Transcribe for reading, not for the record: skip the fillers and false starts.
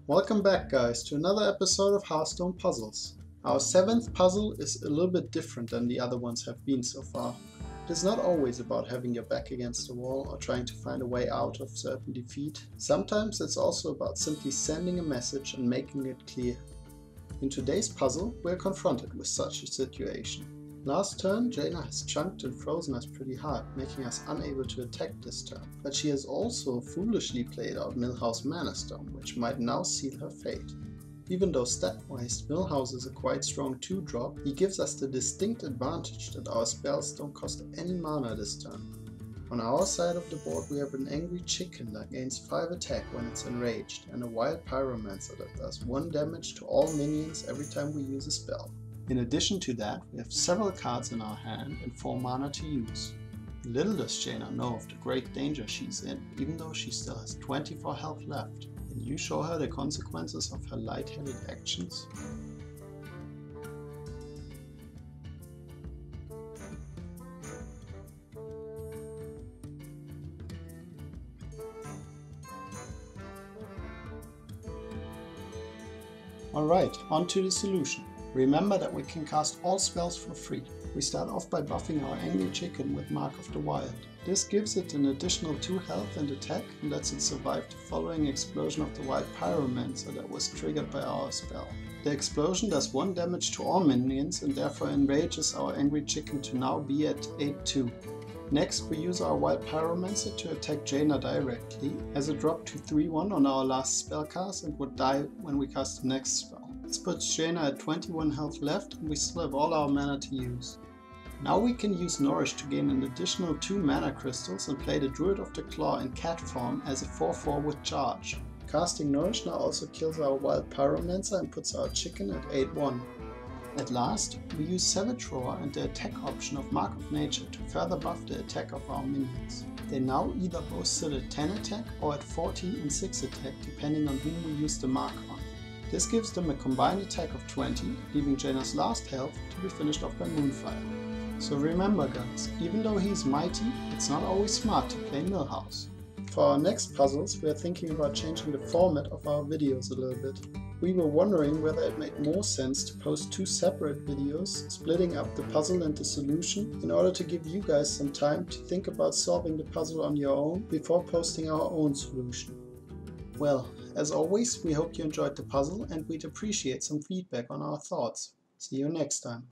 Welcome back guys to another episode of Hearthstone Puzzles. Our 7th puzzle is a little bit different than the other ones have been so far. It is not always about having your back against the wall or trying to find a way out of certain defeat. Sometimes it's also about simply sending a message and making it clear. In today's puzzle we are confronted with such a situation. Last turn, Jaina has chunked and frozen us pretty hard, making us unable to attack this turn. But she has also foolishly played out Millhouse Manastorm, which might now seal her fate. Even though stat-wise Millhouse is a quite strong 2-drop, he gives us the distinct advantage that our spells don't cost any mana this turn. On our side of the board we have an angry chicken that gains 5 attack when it's enraged, and a wild pyromancer that does 1 damage to all minions every time we use a spell. In addition to that, we have several cards in our hand and 4 mana to use. Little does Jaina know of the great danger she's in, even though she still has 24 health left. Can you show her the consequences of her light-headed actions? Alright, on to the solution. Remember that we can cast all spells for free. We start off by buffing our angry chicken with Mark of the Wild. This gives it an additional 2 health and attack and lets it survive the following explosion of the wild pyromancer that was triggered by our spell. The explosion does 1 damage to all minions and therefore enrages our angry chicken to now be at 8-2. Next we use our wild pyromancer to attack Jaina directly, as it dropped to 3-1 on our last spell cast and would die when we cast the next spell. This puts Jaina at 21 health left and we still have all our mana to use. Now we can use Nourish to gain an additional 2 mana crystals and play the Druid of the Claw in cat form as a 4-4 with charge. Casting Nourish now also kills our wild pyromancer and puts our chicken at 8-1. At last, we use Savage Roar and the attack option of Mark of Nature to further buff the attack of our minions. They now either both sit at 10 attack or at 14 and 6 attack depending on whom we use the mark on. This gives them a combined attack of 20, leaving Jaina's last health to be finished off by Moonfire. So remember guys, even though he's mighty, it's not always smart to play Millhouse. For our next puzzles we are thinking about changing the format of our videos a little bit. We were wondering whether it made more sense to post 2 separate videos, splitting up the puzzle and the solution, in order to give you guys some time to think about solving the puzzle on your own before posting our own solution. Well, as always, we hope you enjoyed the puzzle and we'd appreciate some feedback on our thoughts. See you next time.